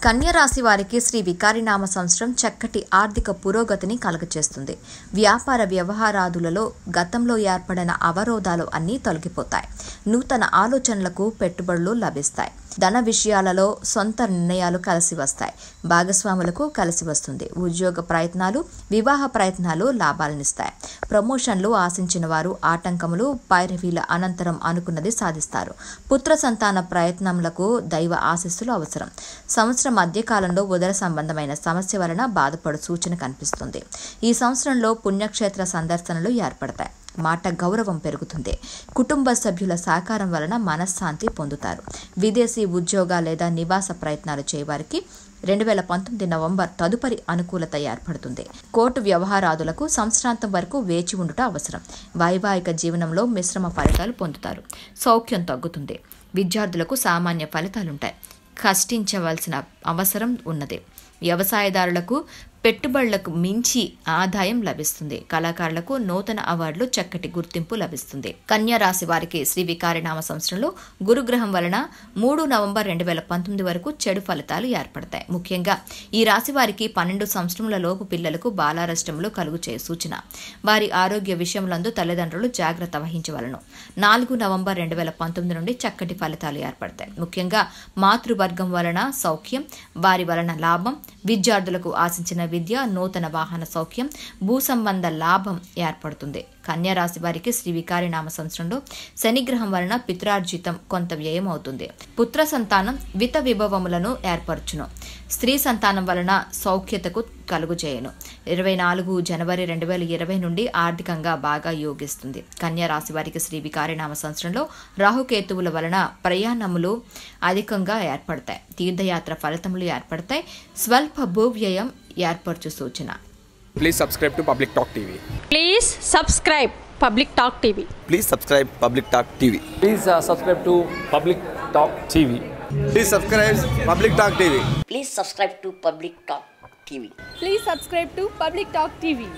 కన్యా రాశి వారికి శ్రీ వికారినామ సంవత్సరం చక్కటి ఆర్థిక పురోగతిని కలుగచేస్తుంది. వ్యాపార వ్యవహారాదులలో గతంలో ఏర్పడిన అవరోధాలు అన్నీ తొలగిపోతాయి. నూతన ఆలోచనలకు పెట్టుబడులు లభిస్తాయి. ధన విషయాలలో సొంత నిర్ణయాలు కలిసి వస్తాయి. భాగస్వాములకు కలిసి వస్తుంది. ఉద్యోగ ప్రయత్నాలు, వివాహ ప్రయత్నాలు లాభాలనిస్తాయి. ప్రమోషన్లు ఆశించిన వారు ఆటంకములు, పైరవీల అనంతరం అనుకున్నది సాధిస్తారు. పుత్ర సంతాన ప్రయత్నములకు దైవ ఆశీస్సులు అవసరం. సంవత్సరం మధ్యకాలంలో ఉదర సంబంధమైన సమస్య వలన బాధపడు సూచన కనిపిస్తుంది. ఈ సంవత్సరంలో పుణ్యక్షేత్ర సందర్శనలు ఏర్పడతాయి. మాట గౌరవం పెరుగుతుంది. కుటుంబ సభ్యుల సహకారం వలన మనశ్శాంతి పొందుతారు. విదేశీ ఉద్యోగ లేదా నివాస ప్రయత్నాలు చేయవారికి 2019 నవంబర్ తదుపరి అనుకూలత ఏర్పడుతుంది. కోర్టు వ్యవహారాదులకు సంవత్సరాంతం వరకు వేచి ఉండుట అవసరం. వైవాహిక జీవనంలో మిశ్రమ ఫలితాలు పొందుతారు. సౌఖ్యం తగ్గుతుంది. విద్యార్థులకు సామాన్య ఫలితాలుంటాయి. కష్టించవలసిన అవసరం ఉన్నది. వ్యవసాయదారులకు పెట్టుబడులకు మించి ఆదాయం లభిస్తుంది. కళాకారులకు నూతన అవార్డులు, చక్కటి గుర్తింపు లభిస్తుంది. కన్యా రాశి వారికి శ్రీ వికారినామ సంవత్సరంలో గురుగ్రహం వలన 3 నవంబర్ 2019 వరకు చెడు ఫలితాలు ఏర్పడతాయి. ముఖ్యంగా ఈ రాశి వారికి 12 సంవత్సరముల లోపు పిల్లలకు బాలారిష్టములు కలుగుచే సూచన. వారి ఆరోగ్య విషయములందు తల్లిదండ్రులు జాగ్రత్త వహించవలను. 4 నవంబర్ 2019 నుండి చక్కటి ఫలితాలు ఏర్పడతాయి. ముఖ్యంగా మాతృవర్గం వలన సౌఖ్యం, వారి వలన లాభం, విద్యార్థులకు ఆశించిన విద్య, నూతన వాహన సౌఖ్యం, భూ సంబంధ లాభం ఏర్పడుతుంది. కన్యా రాశి వారికి శ్రీ వికారినామ సంవత్సరంలో శనిగ్రహం వలన పిత్రార్జితం కొంత వ్యయం అవుతుంది. పుత్ర సంతానం విత విభవములను ఏర్పరచును. స్త్రీ సంతానం వలన సౌఖ్యతకు కలుగుచేయను. 24 జనవరి 2020 నుండి ఆర్థికంగా బాగా యోగిస్తుంది. కన్యా రాశి వారికి శ్రీ వికారినామ సంవత్సరంలో రాహుకేతువుల వలన ప్రయాణములు అధికంగా ఏర్పడతాయి. తీర్థయాత్ర ఫలితములు ఏర్పడతాయి. స్వల్ప భూవ్యయం ఏర్పరచు సూచన. Please subscribe to Public Talk TV. Please subscribe Public Talk TV. Please subscribe Public Talk TV. Please subscribe to Public Talk TV. Please subscribe Public Talk TV. Please subscribe to Public Talk TV. Please subscribe to Public Talk TV.